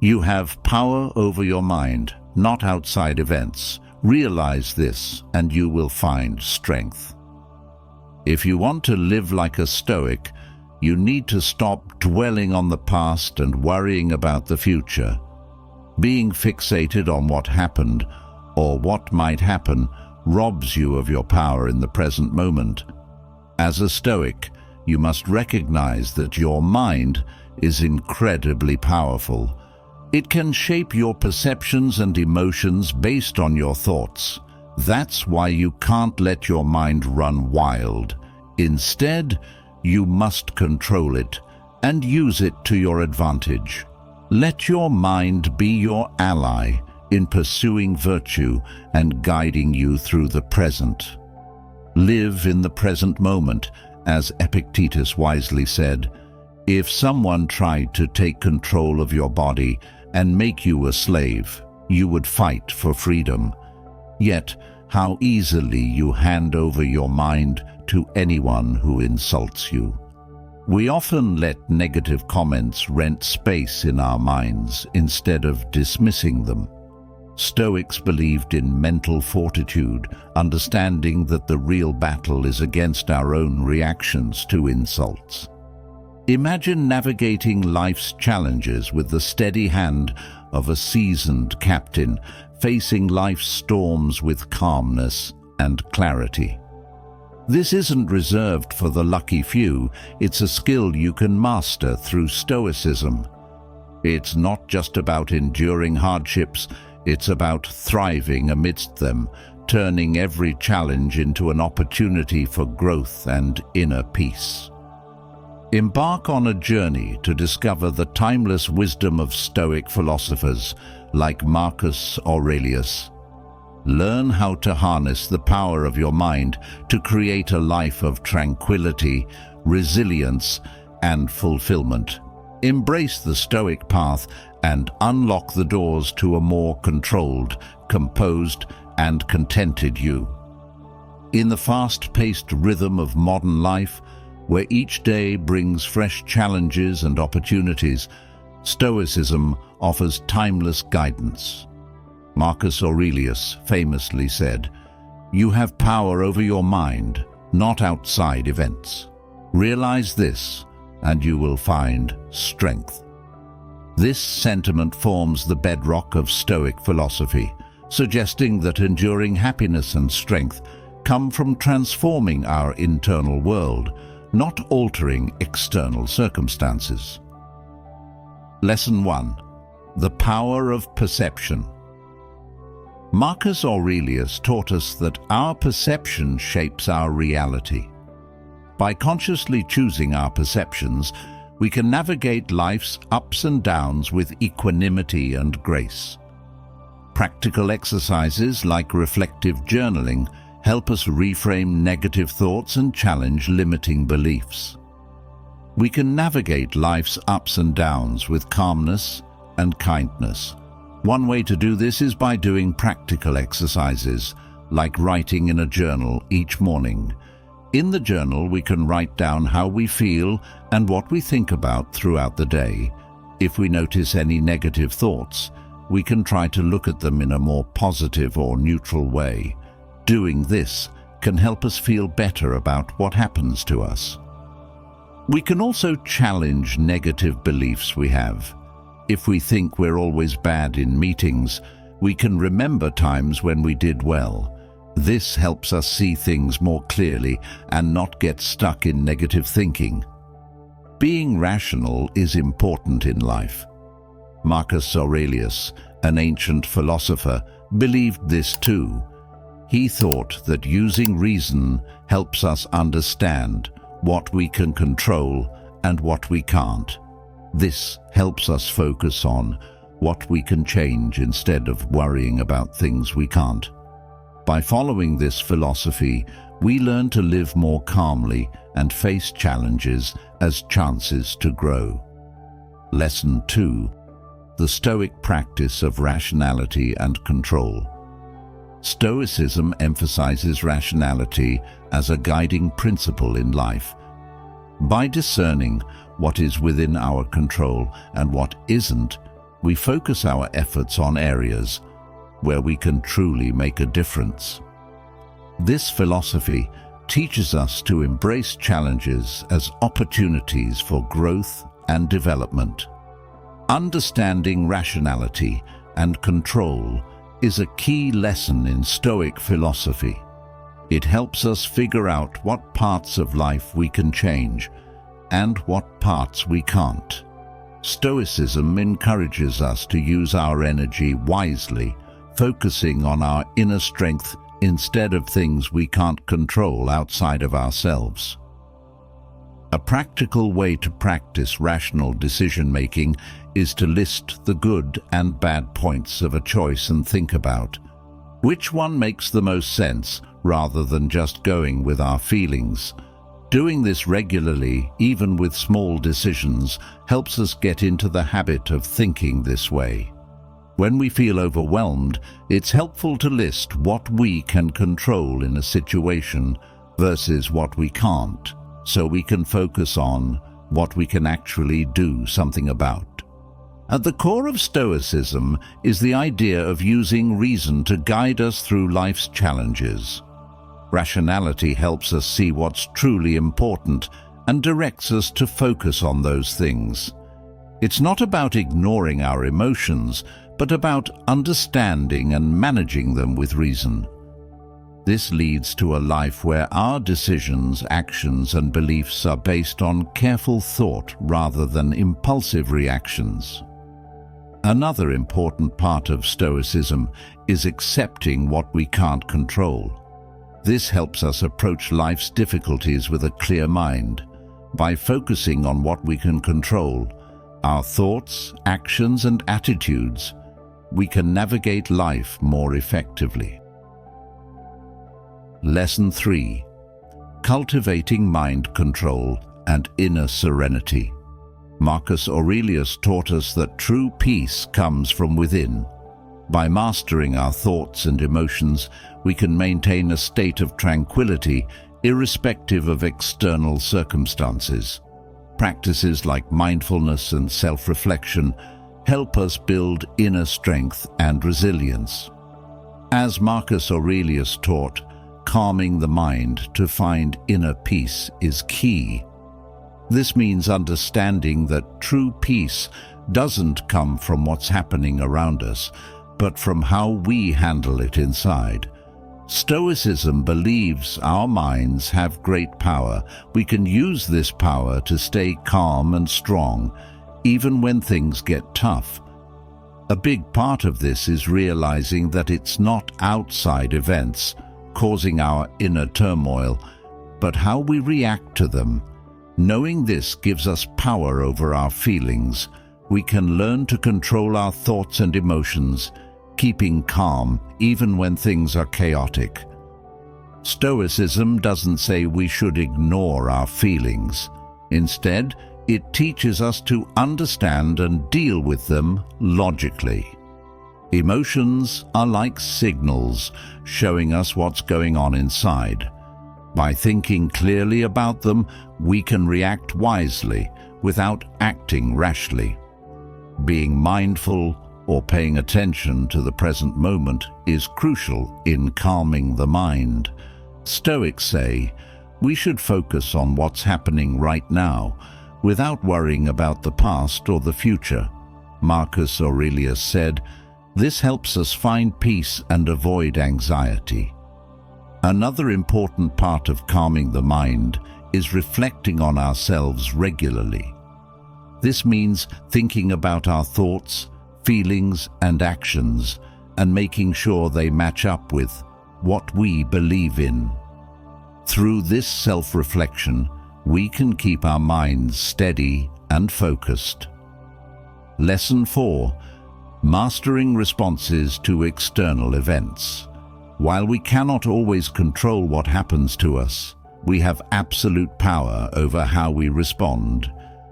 You have power over your mind, not outside events. Realize this, and you will find strength. If you want to live like a Stoic, you need to stop dwelling on the past and worrying about the future. Being fixated on what happened or what might happen robs you of your power in the present moment. As a Stoic, you must recognize that your mind is incredibly powerful. It can shape your perceptions and emotions based on your thoughts. That's why you can't let your mind run wild. Instead, you must control it and use it to your advantage. Let your mind be your ally in pursuing virtue and guiding you through the present. Live in the present moment, as Epictetus wisely said. If someone tried to take control of your body and make you a slave, you would fight for freedom. Yet, how easily you hand over your mind to anyone who insults you. We often let negative comments rent space in our minds instead of dismissing them. Stoics believed in mental fortitude, understanding that the real battle is against our own reactions to insults. Imagine navigating life's challenges with the steady hand of a seasoned captain, facing life's storms with calmness and clarity. This isn't reserved for the lucky few. It's a skill you can master through Stoicism. It's not just about enduring hardships, it's about thriving amidst them, turning every challenge into an opportunity for growth and inner peace. Embark on a journey to discover the timeless wisdom of Stoic philosophers like Marcus Aurelius. Learn how to harness the power of your mind to create a life of tranquility, resilience, and fulfillment. Embrace the Stoic path and unlock the doors to a more controlled, composed, and contented you. In the fast-paced rhythm of modern life, where each day brings fresh challenges and opportunities, Stoicism offers timeless guidance. Marcus Aurelius famously said, "You have power over your mind, not outside events. Realize this, and you will find strength." This sentiment forms the bedrock of Stoic philosophy, suggesting that enduring happiness and strength come from transforming our internal world, not altering external circumstances. Lesson 1. The power of perception. Marcus Aurelius taught us that our perception shapes our reality. By consciously choosing our perceptions, we can navigate life's ups and downs with equanimity and grace. Practical exercises like reflective journaling help us reframe negative thoughts and challenge limiting beliefs. We can navigate life's ups and downs with calmness and kindness. One way to do this is by doing practical exercises, like writing in a journal each morning. In the journal, we can write down how we feel and what we think about throughout the day. If we notice any negative thoughts, we can try to look at them in a more positive or neutral way. Doing this can help us feel better about what happens to us. We can also challenge negative beliefs we have. If we think we're always bad in meetings, we can remember times when we did well. This helps us see things more clearly and not get stuck in negative thinking. Being rational is important in life. Marcus Aurelius, an ancient philosopher, believed this too. He thought that using reason helps us understand what we can control and what we can't. This helps us focus on what we can change instead of worrying about things we can't. By following this philosophy, we learn to live more calmly and face challenges as chances to grow. Lesson 2. The Stoic practice of rationality and control. Stoicism emphasizes rationality as a guiding principle in life. By discerning what is within our control and what isn't, we focus our efforts on areas where we can truly make a difference. This philosophy teaches us to embrace challenges as opportunities for growth and development. Understanding rationality and control is a key lesson in Stoic philosophy. It helps us figure out what parts of life we can change and what parts we can't. Stoicism encourages us to use our energy wisely, focusing on our inner strength instead of things we can't control outside of ourselves. A practical way to practice rational decision-making is to list the good and bad points of a choice and think about which one makes the most sense rather than just going with our feelings. Doing this regularly, even with small decisions, helps us get into the habit of thinking this way. When we feel overwhelmed, it's helpful to list what we can control in a situation versus what we can't, so we can focus on what we can actually do something about. At the core of Stoicism is the idea of using reason to guide us through life's challenges. Rationality helps us see what's truly important and directs us to focus on those things. It's not about ignoring our emotions, but about understanding and managing them with reason. This leads to a life where our decisions, actions, and beliefs are based on careful thought rather than impulsive reactions. Another important part of Stoicism is accepting what we can't control. This helps us approach life's difficulties with a clear mind. By focusing on what we can control, our thoughts, actions, and attitudes, we can navigate life more effectively. Lesson 3. Cultivating mind control and inner serenity. Marcus Aurelius taught us that true peace comes from within. By mastering our thoughts and emotions, we can maintain a state of tranquility irrespective of external circumstances. Practices like mindfulness and self-reflection help us build inner strength and resilience. As Marcus Aurelius taught, calming the mind to find inner peace is key. This means understanding that true peace doesn't come from what's happening around us, but from how we handle it inside. Stoicism believes our minds have great power. We can use this power to stay calm and strong, even when things get tough. A big part of this is realizing that it's not outside events causing our inner turmoil, but how we react to them. Knowing this gives us power over our feelings. We can learn to control our thoughts and emotions, keeping calm even when things are chaotic. Stoicism doesn't say we should ignore our feelings. Instead, it teaches us to understand and deal with them logically. Emotions are like signals showing us what's going on inside. By thinking clearly about them, we can react wisely without acting rashly. Being mindful or paying attention to the present moment is crucial in calming the mind. Stoics say we should focus on what's happening right now without worrying about the past or the future. Marcus Aurelius said, "This helps us find peace and avoid anxiety." Another important part of calming the mind is reflecting on ourselves regularly. This means thinking about our thoughts, feelings, and actions, and making sure they match up with what we believe in. Through this self-reflection, we can keep our minds steady and focused. Lesson 4. Mastering responses to external events. While we cannot always control what happens to us, we have absolute power over how we respond.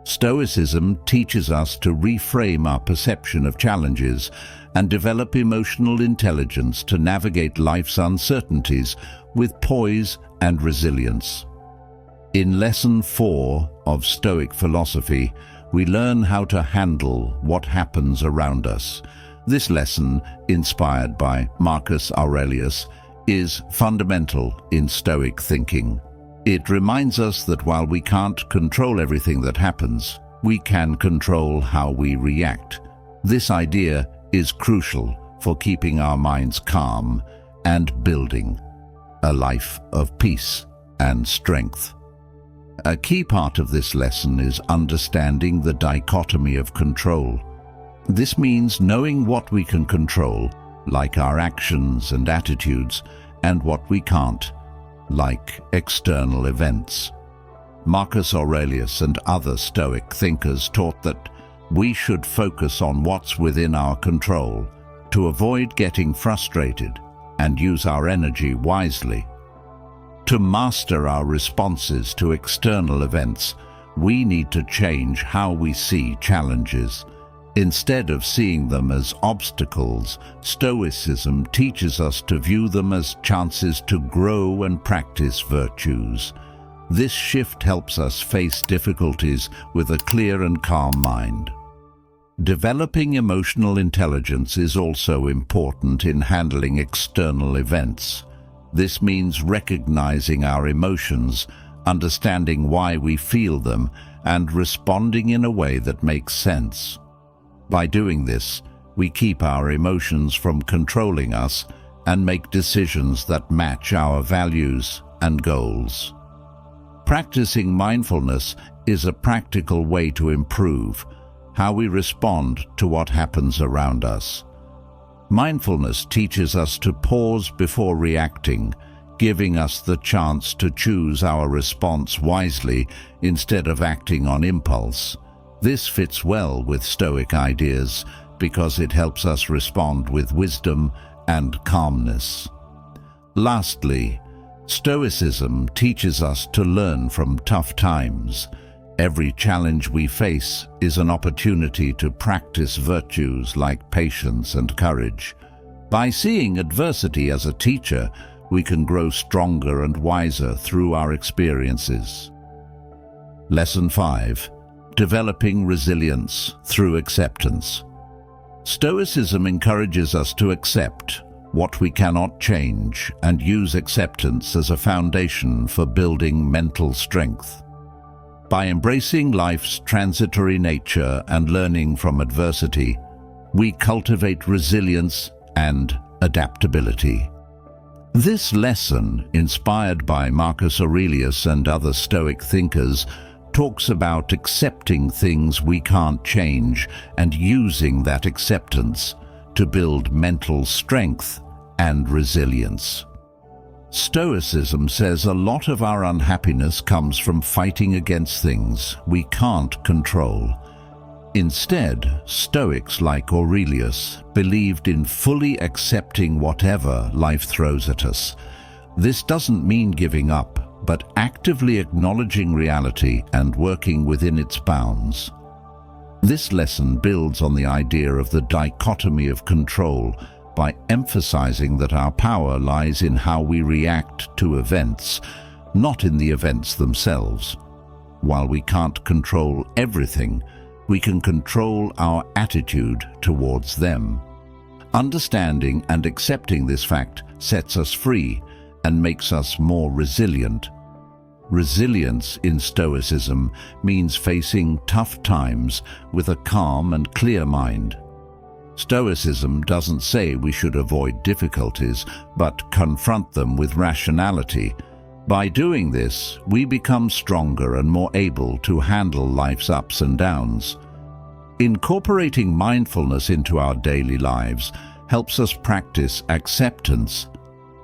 Stoicism teaches us to reframe our perception of challenges and develop emotional intelligence to navigate life's uncertainties with poise and resilience. In Lesson 4 of Stoic philosophy, we learn how to handle what happens around us. This lesson, inspired by Marcus Aurelius, is fundamental in Stoic thinking. It reminds us that while we can't control everything that happens, we can control how we react. This idea is crucial for keeping our minds calm and building a life of peace and strength. A key part of this lesson is understanding the dichotomy of control. This means knowing what we can control, like our actions and attitudes, and what we can't, like external events. Marcus Aurelius and other Stoic thinkers taught that we should focus on what's within our control to avoid getting frustrated and use our energy wisely. To master our responses to external events, we need to change how we see challenges. Instead of seeing them as obstacles, Stoicism teaches us to view them as chances to grow and practice virtues. This shift helps us face difficulties with a clear and calm mind. Developing emotional intelligence is also important in handling external events. This means recognizing our emotions, understanding why we feel them, and responding in a way that makes sense. By doing this, we keep our emotions from controlling us and make decisions that match our values and goals. Practicing mindfulness is a practical way to improve how we respond to what happens around us. Mindfulness teaches us to pause before reacting, giving us the chance to choose our response wisely instead of acting on impulse. This fits well with Stoic ideas because it helps us respond with wisdom and calmness. Lastly, Stoicism teaches us to learn from tough times. Every challenge we face is an opportunity to practice virtues like patience and courage. By seeing adversity as a teacher, we can grow stronger and wiser through our experiences. Lesson 5. Developing resilience through acceptance. Stoicism encourages us to accept what we cannot change and use acceptance as a foundation for building mental strength. By embracing life's transitory nature and learning from adversity, we cultivate resilience and adaptability. This lesson, inspired by Marcus Aurelius and other Stoic thinkers, talks about accepting things we can't change and using that acceptance to build mental strength and resilience. Stoicism says a lot of our unhappiness comes from fighting against things we can't control. Instead, Stoics like Aurelius believed in fully accepting whatever life throws at us. This doesn't mean giving up, but actively acknowledging reality and working within its bounds. This lesson builds on the idea of the dichotomy of control by emphasizing that our power lies in how we react to events, not in the events themselves. While we can't control everything, we can control our attitude towards them. Understanding and accepting this fact sets us free and makes us more resilient. Resilience in Stoicism means facing tough times with a calm and clear mind. Stoicism doesn't say we should avoid difficulties, but confront them with rationality. By doing this, we become stronger and more able to handle life's ups and downs. Incorporating mindfulness into our daily lives helps us practice acceptance.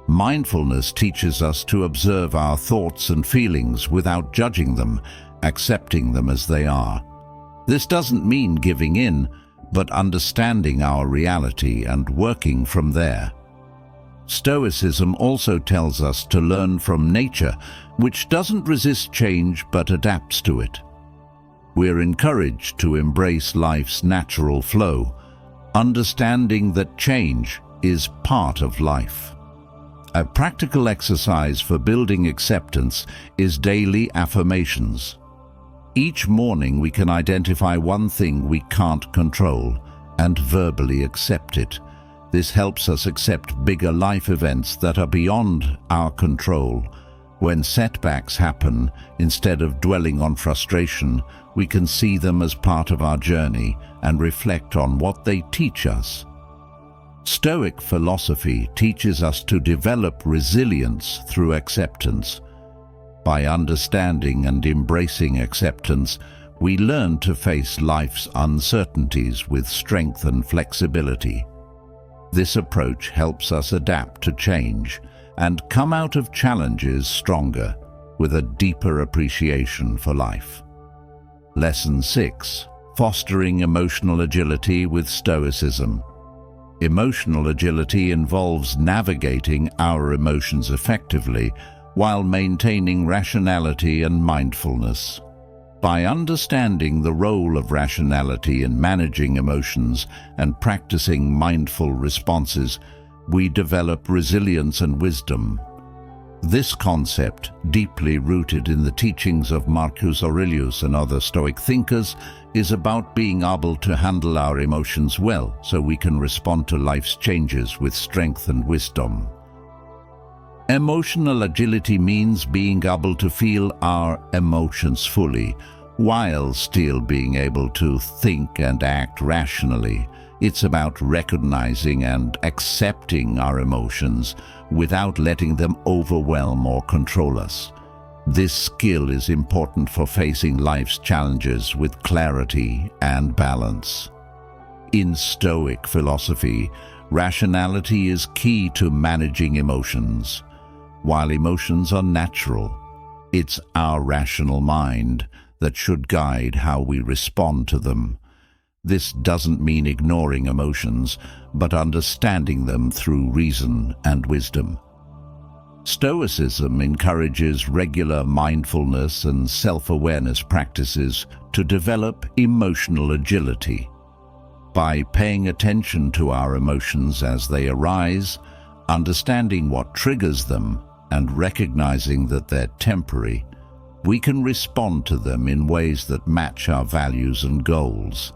Mindfulness teaches us to observe our thoughts and feelings without judging them, accepting them as they are. This doesn't mean giving in, but understanding our reality and working from there. Stoicism also tells us to learn from nature, which doesn't resist change but adapts to it. We're encouraged to embrace life's natural flow, understanding that change is part of life. A practical exercise for building acceptance is daily affirmations. Each morning we can identify one thing we can't control and verbally accept it. This helps us accept bigger life events that are beyond our control. When setbacks happen, instead of dwelling on frustration, we can see them as part of our journey and reflect on what they teach us. Stoic philosophy teaches us to develop resilience through acceptance. By understanding and embracing acceptance, we learn to face life's uncertainties with strength and flexibility. This approach helps us adapt to change and come out of challenges stronger, with a deeper appreciation for life. Lesson 6. Fostering emotional agility with Stoicism. Emotional agility involves navigating our emotions effectively while maintaining rationality and mindfulness. By understanding the role of rationality in managing emotions and practicing mindful responses, we develop resilience and wisdom. This concept, deeply rooted in the teachings of Marcus Aurelius and other Stoic thinkers, is about being able to handle our emotions well so we can respond to life's changes with strength and wisdom. Emotional agility means being able to feel our emotions fully, while still being able to think and act rationally. It's about recognizing and accepting our emotions without letting them overwhelm or control us. This skill is important for facing life's challenges with clarity and balance. In Stoic philosophy, rationality is key to managing emotions. While emotions are natural, it's our rational mind that should guide how we respond to them. This doesn't mean ignoring emotions, but understanding them through reason and wisdom. Stoicism encourages regular mindfulness and self-awareness practices to develop emotional agility. By paying attention to our emotions as they arise, understanding what triggers them, and recognizing that they're temporary, we can respond to them in ways that match our values and goals.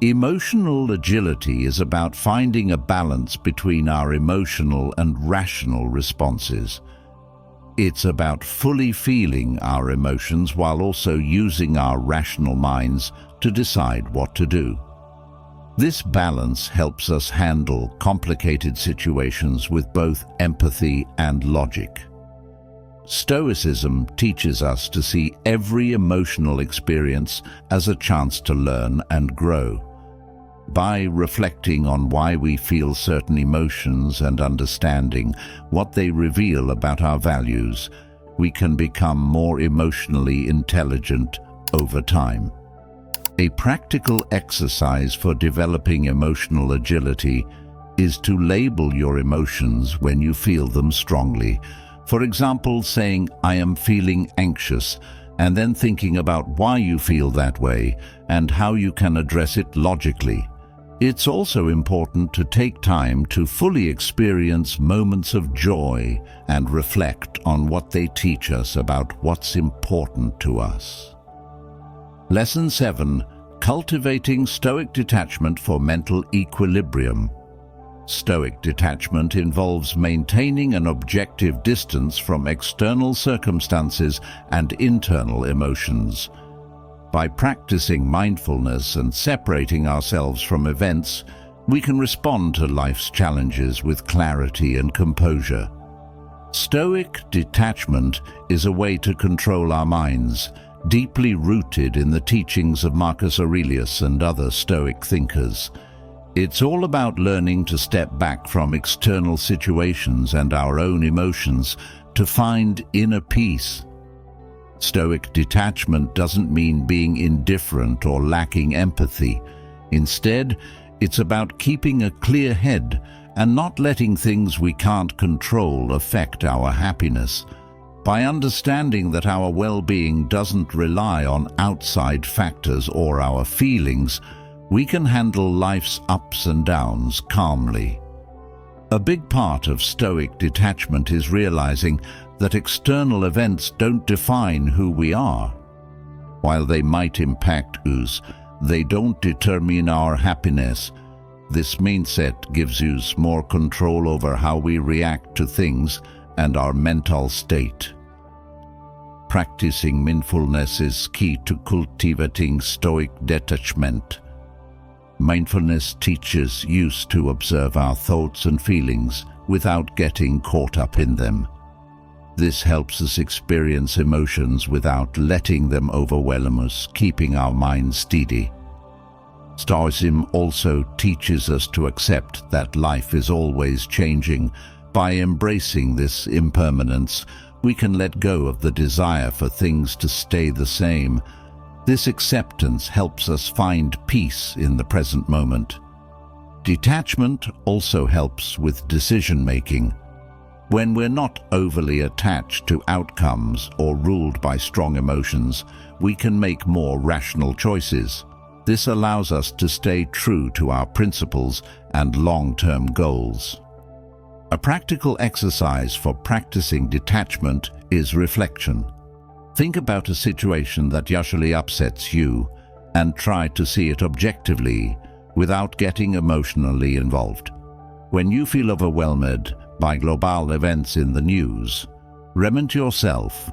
Emotional agility is about finding a balance between our emotional and rational responses. It's about fully feeling our emotions while also using our rational minds to decide what to do. This balance helps us handle complicated situations with both empathy and logic. Stoicism teaches us to see every emotional experience as a chance to learn and grow. By reflecting on why we feel certain emotions and understanding what they reveal about our values, we can become more emotionally intelligent over time. A practical exercise for developing emotional agility is to label your emotions when you feel them strongly. For example, saying, "I am feeling anxious," and then thinking about why you feel that way and how you can address it logically. It's also important to take time to fully experience moments of joy and reflect on what they teach us about what's important to us. Lesson 7. Cultivating Stoic Detachment for Mental Equilibrium. Stoic detachment involves maintaining an objective distance from external circumstances and internal emotions. By practicing mindfulness and separating ourselves from events, we can respond to life's challenges with clarity and composure. Stoic detachment is a way to control our minds, deeply rooted in the teachings of Marcus Aurelius and other Stoic thinkers. It's all about learning to step back from external situations and our own emotions to find inner peace. Stoic detachment doesn't mean being indifferent or lacking empathy. Instead, it's about keeping a clear head and not letting things we can't control affect our happiness. By understanding that our well-being doesn't rely on outside factors or our feelings, we can handle life's ups and downs calmly. A big part of Stoic detachment is realizing that external events don't define who we are. While they might impact us, they don't determine our happiness. This mindset gives us more control over how we react to things and our mental state. Practicing mindfulness is key to cultivating Stoic detachment. Mindfulness teaches us to observe our thoughts and feelings without getting caught up in them. This helps us experience emotions without letting them overwhelm us, keeping our minds steady. Stoicism also teaches us to accept that life is always changing. By embracing this impermanence, we can let go of the desire for things to stay the same. This acceptance helps us find peace in the present moment. Detachment also helps with decision-making. When we're not overly attached to outcomes or ruled by strong emotions, we can make more rational choices. This allows us to stay true to our principles and long-term goals. A practical exercise for practicing detachment is reflection. Think about a situation that usually upsets you and try to see it objectively without getting emotionally involved. When you feel overwhelmed by global events in the news, remind yourself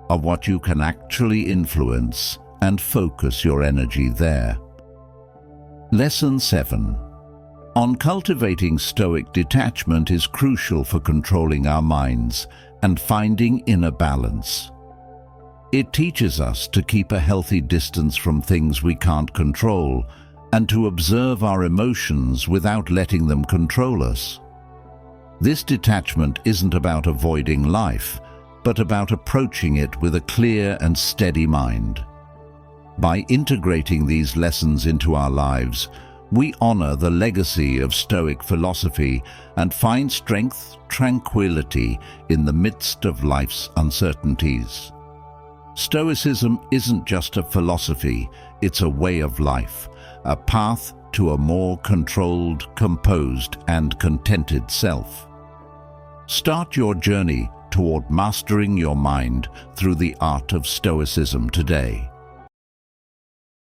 of what you can actually influence and focus your energy there. Lesson 7. On cultivating Stoic detachment is crucial for controlling our minds and finding inner balance. It teaches us to keep a healthy distance from things we can't control and to observe our emotions without letting them control us. This detachment isn't about avoiding life, but about approaching it with a clear and steady mind. By integrating these lessons into our lives, we honor the legacy of Stoic philosophy and find strength, tranquility in the midst of life's uncertainties. Stoicism isn't just a philosophy, it's a way of life, a path to a more controlled, composed, and contented self. Start your journey toward mastering your mind through the art of Stoicism today.